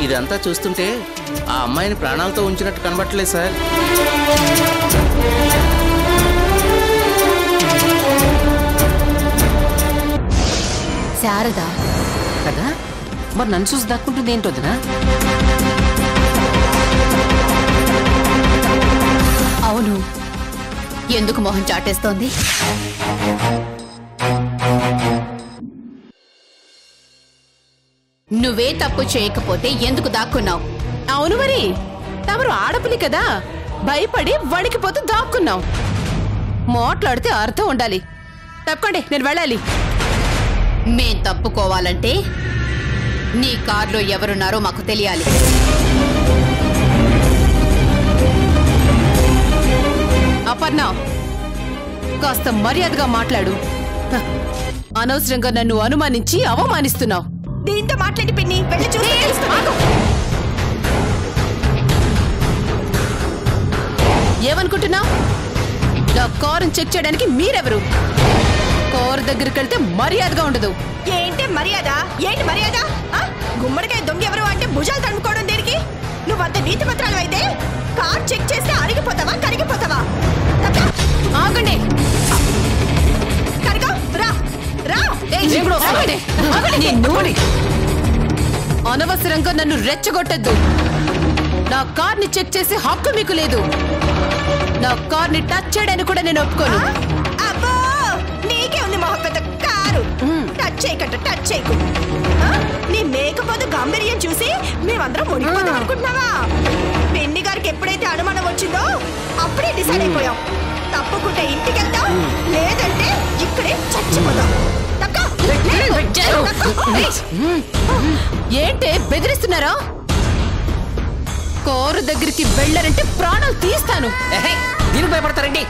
ఇదంతా చూస్తుంటే ఆ అమ్మాయిని ప్రాణాలతో ఉంచినట్టు కనబట్టలేదు సార్. శారదా కదా, మరి నన్ను చూసి దక్కుంటుంది ఏంటొద్దునా? అవును, ఎందుకు మొహం చాటేస్తోంది? నువ్వే తప్పు చేయకపోతే ఎందుకు దాక్కున్నావు? అవును మరి, తమరు ఆడపిల్లి కదా, భయపడి వణికిపోతూ దాక్కున్నావు. మాట్లాడితే అర్థం ఉండాలి. తప్పకండి, నేను వెళ్ళాలి. మేం తప్పుకోవాలంటే నీ కార్లో ఎవరున్నారో మాకు తెలియాలి. అపర్ణ, కాస్త మర్యాదగా మాట్లాడు. అనవసరంగా నన్ను అనుమానించి అవమానిస్తున్నావు. దీంతో మాట్లాడి పిన్ని, వెళ్ళి చూసి ఏమనుకుంటున్నావు? నా కారుని చెక్ చేయడానికి మీరెవరు? కారు దగ్గరికి వెళ్తే మర్యాదగా ఉండదు. ఏంటి మర్యాద? ఏంటి మర్యాద? గుమ్మడికాయ దొంగ ఎవరు అంటే భుజాలు తడుముకోవడం దేనికి? నువ్వంత నీతి పత్రాలు అయితే కార్ చెక్ చేస్తే అరిగిపోతావా కరిగిపోతావా? ఆగండి, కరిగా రా రా. అనవసరంగా నన్ను రెచ్చగొట్టద్దు. నా కార్ని చెక్ చేసే హక్కు మీకు లేదు. నా కార్ని టచ్ చేయడానికి కూడా నేను ఒప్పుకోను. అబ్బో, నీకే ఉంది మొహం పెద్ద కారు. టచ్ చేయకంట, టచ్ చేయకు. నీ మేకపోతు గాంభీర్యం చూసి మేమందరం మునిగిపోతాం అనుకుంటున్నావా? పెన్ని గారికి ఎప్పుడైతే అనుమానం వచ్చిందో అప్పుడే డిసైడ్ అయిపోయాం. తప్పుకుంటే ఇంటికి వెళ్తాం, లేదంటే ఇక్కడే చచ్చిపోతాం. ఏంటే బెదిరిస్తున్నారా? కారు దగ్గరికి వెళ్ళారంటే ప్రాణాలు తీస్తాను. దీనికి భయపడతారండి?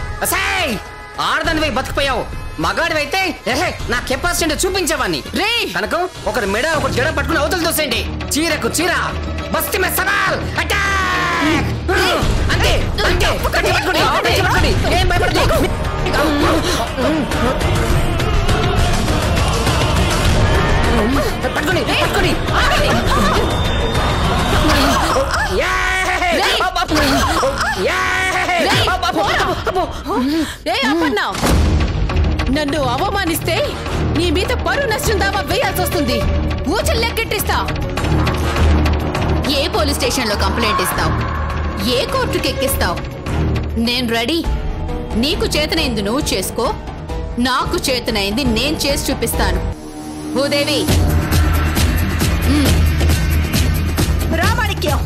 ఆడదానివై బతికిపోయావు, మగాడివైతే నా కెపాసిటీ చూపించేవాన్ని. రే కనుక ఒకరి మెడ ఒకటి జడ పట్టుకుని అవతలు దోసేయండి. చీరకు చీర, బస్తీ మే సవాల్, అటాక్! అంతే అంతే, పట్టుకోండి, ఏం భయపడదు. పట్టుకోండి పట్టుకోండి. నన్ను అవమానిస్తే నీ మీద పరువు నష్టం దావా వేయాల్సి వస్తుంది. ఊచలు లెక్కెట్టిస్తా. ఏ పోలీస్ స్టేషన్ లో కంప్లైంట్ ఇస్తావు? ఏ కోర్టుకి ఎక్కిస్తావు? నేను రెడీ. నీకు చేతనైంది నువ్వు చేసుకో, నాకు చేతనైంది నేను చేసి చూపిస్తాను. భూదేవి, రామాణిక్యం,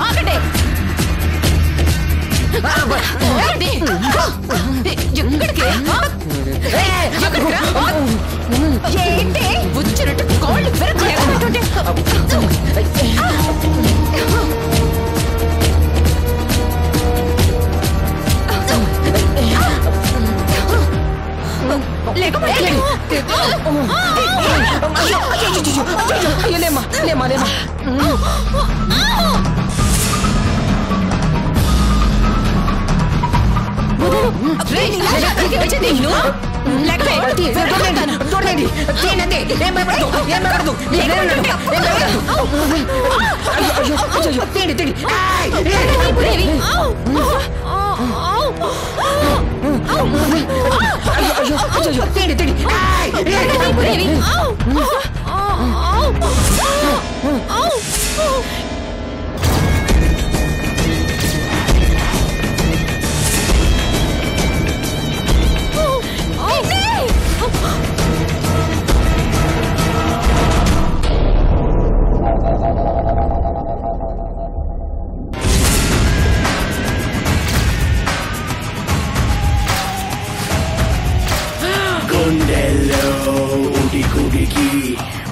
ఆగండి. ఏంటి వచ్చినట్టు కాళ్ళు విరగొట్టుంటే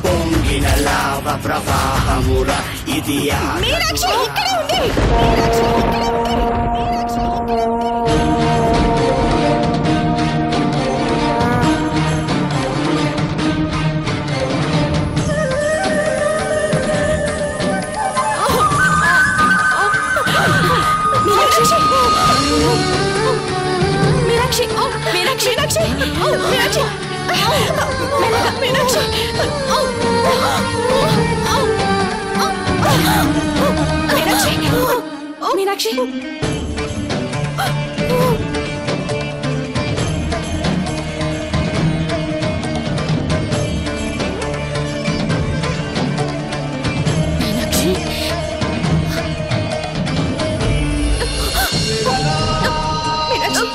పొంగిన లాభ ప్రవాహముర ఇది మీనాక్షి ఇక్కడే ఉంది. మీనాక్షి, మీనాక్షి, మీనాక్షి, మీనాక్షి, మీనాక్షి. మీనాక్షి మీనాక్షి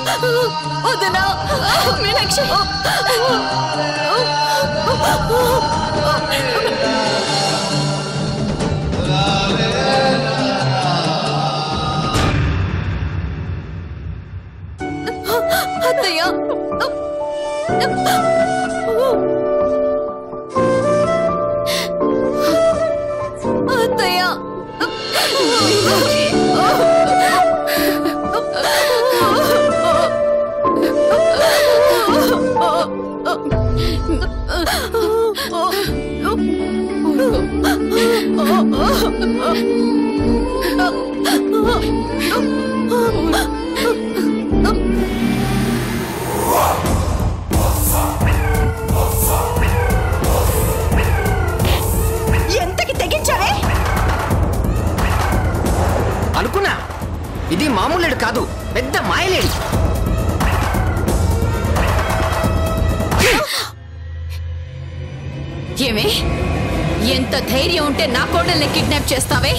వదనా మీనాక్షి అత్తయ్య అత్తయ్య ఎంతకి తెగించావే? అనుకున్నా ఇది మామూలేడు కాదు, పెద్ద మాయలేడు. ఏమే ఎంత ధైర్యం ఉంటే నా కోడల్ని కిడ్నాప్ చేస్తావే?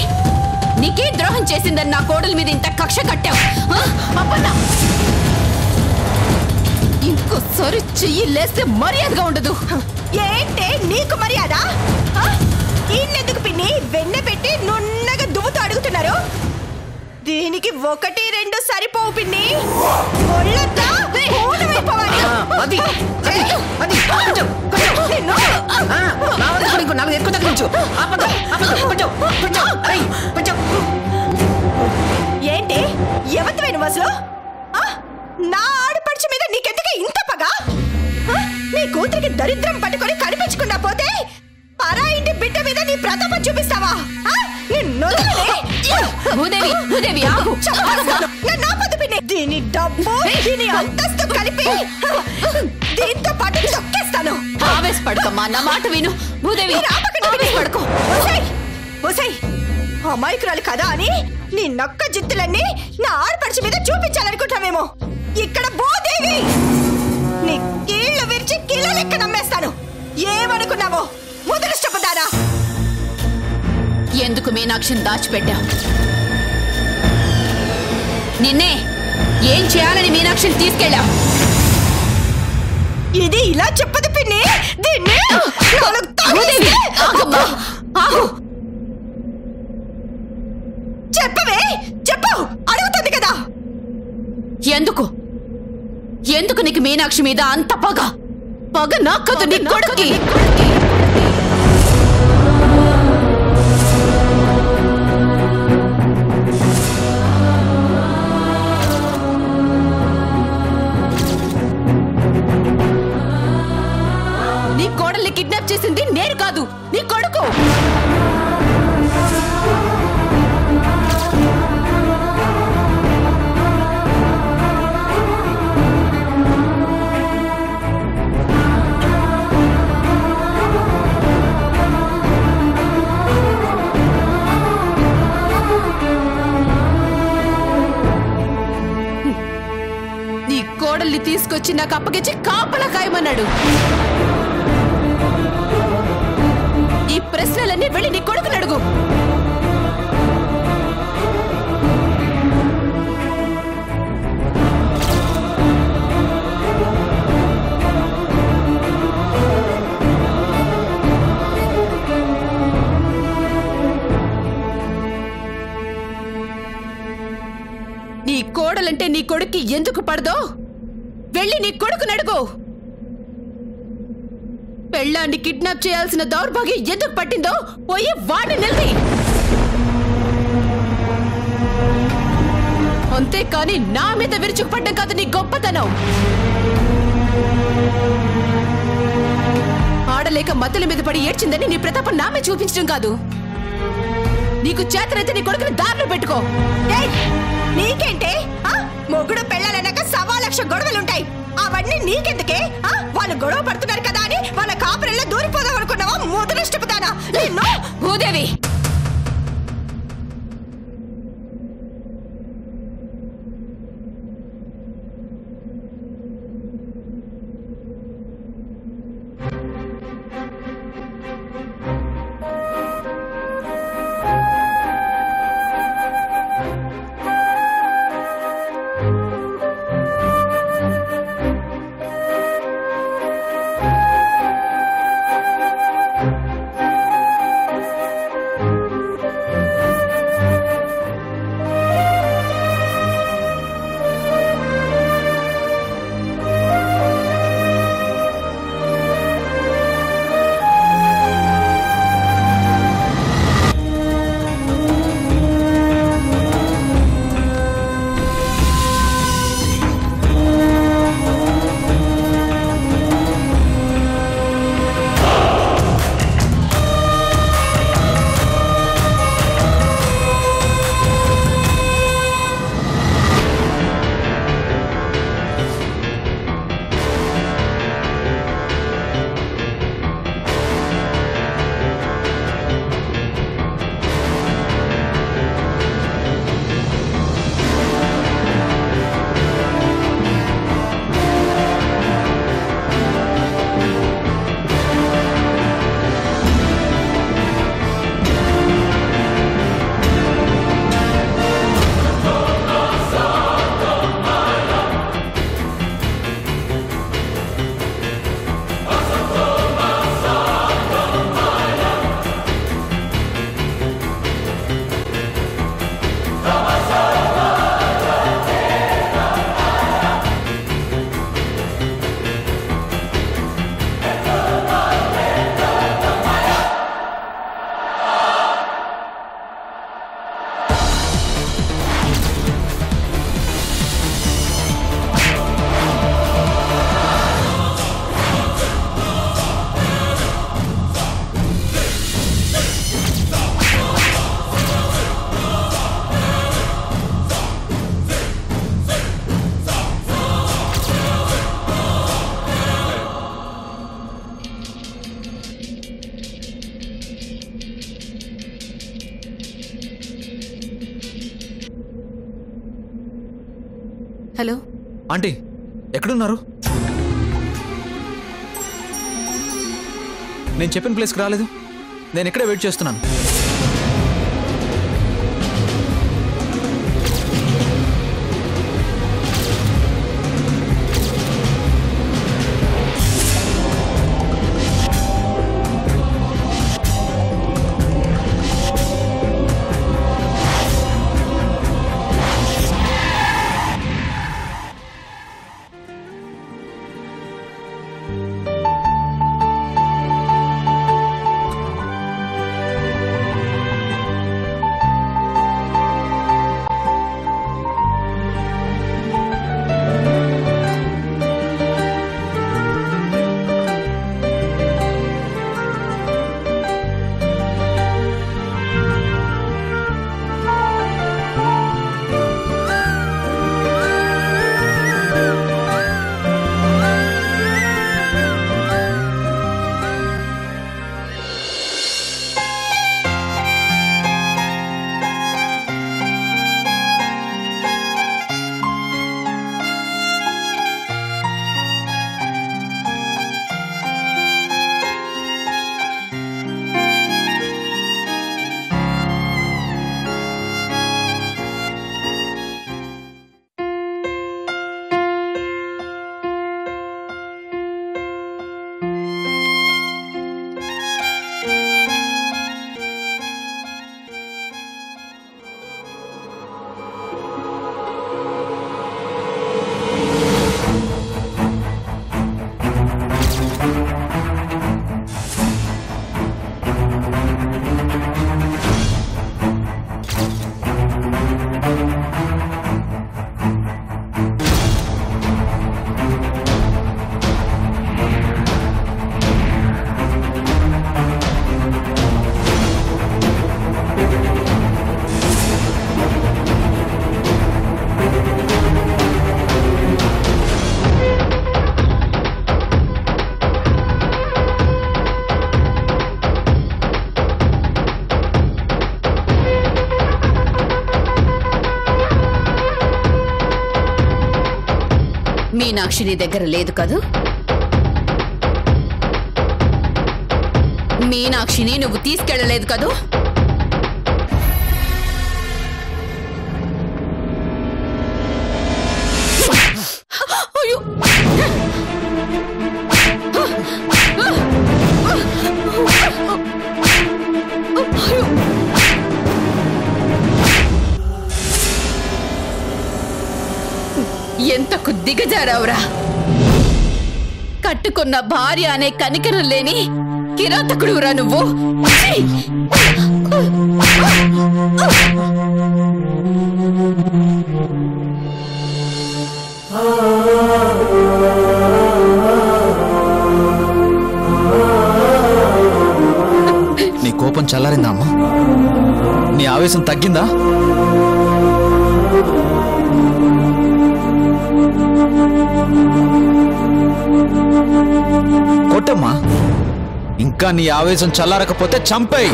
నీకే ద్రోహం చేసిందని నా కోడల మీద ఇంత కక్ష కట్టావు. అప్పన్నా ఇంకోసారి చెయ్యి లేస్తే మర్యాదగా ఉండదు. ఏంటే నీకు మర్యాద? ఈయనెందుకు పిన్ని వెన్నె పెట్టి నున్నగా దువ్వుతూ అడుగుతున్నారు? దీనికి 1, 2 సరిపోవు పిన్ని. ఒళ్ళంతా ఊనమైపోవాలి. అది అది అది కొంచెం కొంచెం నిన్ను. నా వద్ద కూడా ఇంకో 4 ఎక్కువ తగ్గించు. ఆపదు ఆపదు కొంచెం కొంచెం అరేయ్ కొంచెం. ఏంటి ఎవరివైన వసలు? నా ఆడపడుచు మీద నీకెందుకు ఇంత పగ? నీ కూతురికి దరిద్రం పట్టుకొని కనిపించకుండా పోతే పరా ఇంటి బిడ్డ మీద నీ ప్రతాపం చూపిస్తావా? భూదేవి ఆగు. దీని డబ్బు దీని అంతస్తు కలిపి దీంతో పాటు చొక్కేస్తాను. ఆవేశపడకమ్మా, నా మాట విను. భూదేవి ఆవేశపడకు. అమాయకురాలు కదా అని నీ నక్క జిత్తులన్నీ నా ఆడపడిచి మీద చూపించాలనుకుంటావేమో. ఇక్కడ భూదేవి నీ కీళ్లు విరిచి కిలో లెక్క నమ్మేస్తాను. ఏమనుకున్నావో ముదృష్టపదారా? ఎందుకు మీనాక్షిని దాచిపెట్టావు? నిన్నే ఏం చేయాలని మీనాక్షిని తీసుకెళ్ళావు? ఇది ఇలా చెప్పదు పిన్ని. దీన్ని చెప్పవే, చెప్పు. అడుగుతుంది కదా. ఎందుకు నీకు మీనాక్షి మీద అంత పగ? పగ నాకదు, నీ కొడుక్కి. నీ కోడల్ని కిడ్నాప్ చేసింది నేను కాదు, నీ కొడుకు. కోడల్ని తీసుకొచ్చి నాకు అప్పగించి కాపలా కాయమన్నాడు. ఈ ప్రశ్నలన్నీ వెళ్ళి నీ కొడుకుని అడుగు. నీ కోడలంటే నీ కొడుక్కి ఎందుకు పడదో వెళ్ళి నీ కొడుకుని అడుగు. పెళ్ళాన్ని కిడ్నాప్ చేయాల్సిన దౌర్భాగ్యం ఎందుకు పట్టిందో పోయి వాడిని నిలది. అంతేకాని నా మీద విరుచుకుపడ్డం కాదు నీ గొప్పతనం. ఆడలేక మద్దల మీద పడి ఏడ్చిందని నీ ప్రతాపం నామే చూపించడం కాదు. నీకు చేతనైతే నీ కొడుకుని దారిలో పెట్టుకో. నీకేంటే? మొగుడు పెళ్ళాలన్నాక 1,00,000 గొడవలుంటాయి. అవన్నీ నీకెందుకే? వాళ్ళు గొడవ పడుతున్నారు కదా అని వాళ్ళ కాపురంలో దూరిపోదాం అనుకున్నావా? ముదనష్టపదానా నిన్ను. భూదేవి హలో ఆంటీ ఎక్కడున్నారు? నేను చెప్పిన ప్లేస్కి రాలేదు. నేను ఇక్కడే వెయిట్ చేస్తున్నాను. మీనాక్షి నీ దగ్గర లేదు కదూ? మీనాక్షిని నువ్వు తీసుకెళ్ళలేదు కదూ? ఎంతకు దిగజారావురా! కట్టుకున్న భార్య అనే కనికరం లేని కిరాతకుడురా నువ్వు. నీ కోపం చల్లారిందా అమ్మా? నీ ఆవేశం తగ్గిందా? కొట్టమ్మా. ఇంకా నీ ఆవేశం చల్లారకపోతే చంపేయి.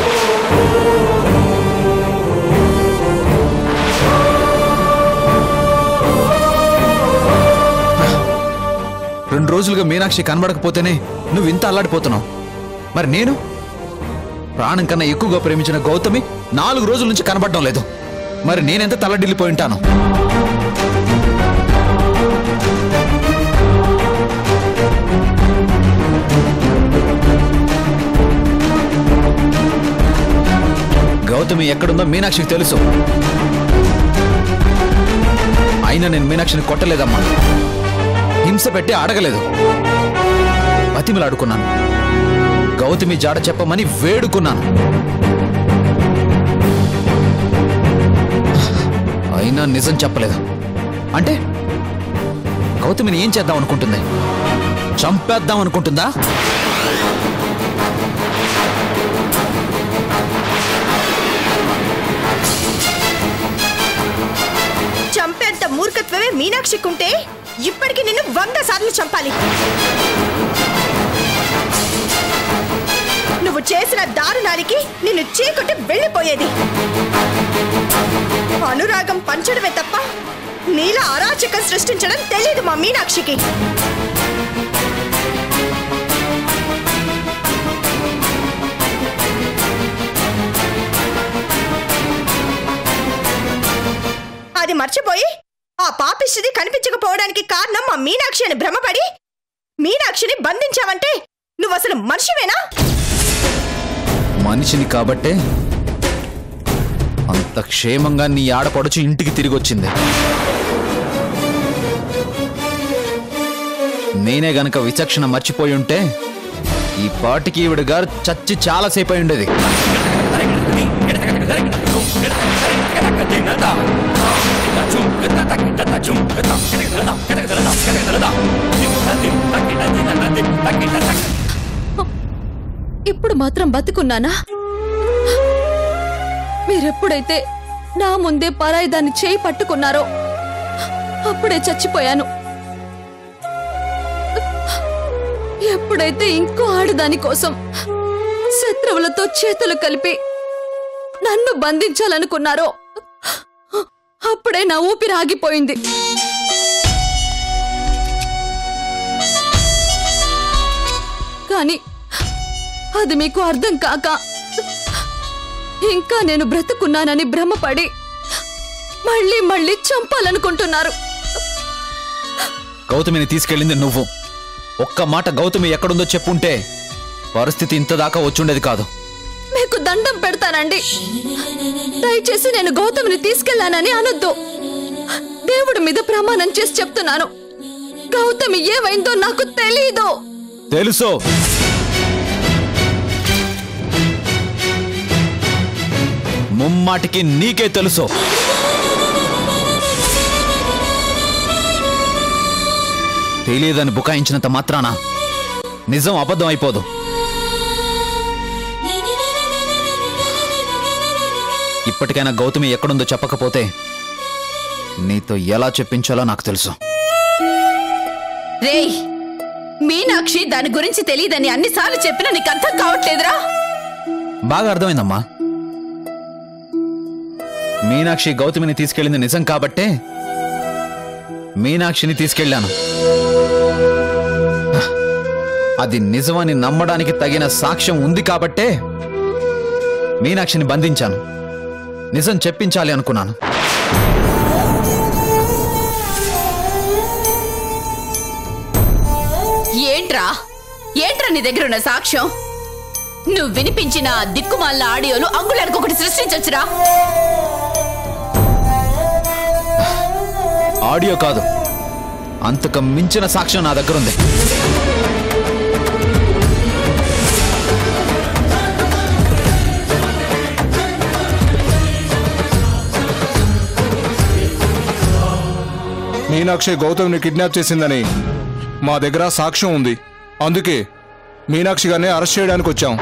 రెండు రోజులుగా మీనాక్షి కనబడకపోతేనే నువ్వు ఇంత అల్లాడిపోతున్నావు. మరి నేను ప్రాణం కన్నా ఎక్కువగా ప్రేమించిన గౌతమి 4 రోజుల నుంచి కనబడడం లేదు. మరి నేనెంత తల్లడిల్లిపోయి ఉంటాను. గౌతమి ఎక్కడుందో మీనాక్షికి తెలుసు. అయినా నేను మీనాక్షిని కొట్టలేదమ్మా. హింస పెట్టి అడగలేదు. బతిమిలాడుకున్నాను. గౌతమి జాడ చెప్పమని వేడుకున్నాను. అయినా నిజం చెప్పలేదు. అంటే గౌతమిని ఏం చేద్దాం అనుకుంటుంది? చంపేద్దాం అనుకుంటుందా? చంపేంత మూర్ఖత్వమే మీనాక్షికుంటే ఇప్పటికి నిన్ను 100 సార్లు చంపాలి. నువ్వు చేసిన దారుణానికి నిన్ను చీకొట్టి వెళ్ళిపోయేది. అనురాగం పంచడమే తప్ప నీలా అరాచకం సృష్టించడం తెలీదు మా మీనాక్షికి. అది మర్చిపోయి ఆ పాపిష్టిది కనిపించకపోవడానికి కారణం మా మీనాక్షి అని భ్రమపడి మీనాక్షిని బంధించావంటే నువ్వు అసలు మనిషివేనా? మనిషిని కాబట్టే అంత క్షేమంగా నీ ఆడపడుచు ఇంటికి తిరిగి వచ్చింది. నేనే గనక విచక్షణ మర్చిపోయి ఉంటే ఈ పాటికి ఈవిడ గారు చచ్చి చాలాసేపు అయి ఉండేది. ఇప్పుడు మాత్రం బతుకున్నానా? మీరెప్పుడైతే నా ముందే పరాయి దాన్ని చేయి పట్టుకున్నారో అప్పుడే చచ్చిపోయాను. ఎప్పుడైతే ఇంకో ఆడదాని కోసం శత్రువులతో చేతులు కలిపి నన్ను బంధించాలనుకున్నారో అప్పుడే నా ఊపిరి ఆగిపోయింది. కానీ అది మీకు అర్థం కాక ఇంకా నేను బ్రతుకున్నానని భ్రమపడి మళ్ళీ మళ్ళీ చంపాలనుకుంటున్నారు. గౌతమిని తీసుకెళ్ళింది నువ్వు. ఒక్క మాట గౌతమి ఎక్కడుందో చెప్పుంటే పరిస్థితి ఇంతదాకా వచ్చుండేది కాదు. మీకు దండం పెడతానండి, దయచేసి నేను గౌతమిని తీసుకెళ్లానని అనొద్దు. దేవుడి మీద ప్రమాణం చేసి చెప్తున్నాను, గౌతమి ఏమైందో నాకు తెలీదు. తెలుసు. ముమ్మాటికి నీకే తెలుసు. తెలియదని బుకాయించినంత మాత్రాన నిజం అబద్ధం అయిపోదు. ఇప్పటికైనా గౌతమి ఎక్కడుందో చెప్పకపోతే నీతో ఎలా చెప్పించాలో నాకు తెలుసు. రేయ్, మీనాక్షి దాని గురించి తెలియదని అన్నిసార్లు చెప్పినా నీకు అర్థం కావట్లేదురా? బాగా అర్థమైందమ్మా. మీనాక్షి గౌతమిని తీసుకెళ్ళింది నిజం కాబట్టే మీనాక్షిని తీసుకెళ్ళాను. అది నిజమని నమ్మడానికి తగిన సాక్ష్యం ఉంది కాబట్టే మీనాక్షిని బంధించాను. నిజం చెప్పించాలి అనుకున్నాను. ఏంట్రా నీ దగ్గర ఉన్న సాక్ష్యం? నువ్వు వినిపించిన దిక్కుమాల ఆడియోలు అంగుళానికి ఒకటి సృష్టించొచ్చురా. ఆడియో కాదు, అంతకు మించిన సాక్ష్యం నా దగ్గర ఉంది. మీనాక్షి గౌతమ్ని కిడ్నాప్ చేసిందని మా దగ్గర సాక్ష్యం ఉంది. అందుకే మీనాక్షి గారిని అరెస్ట్ చేయడానికి వచ్చాం.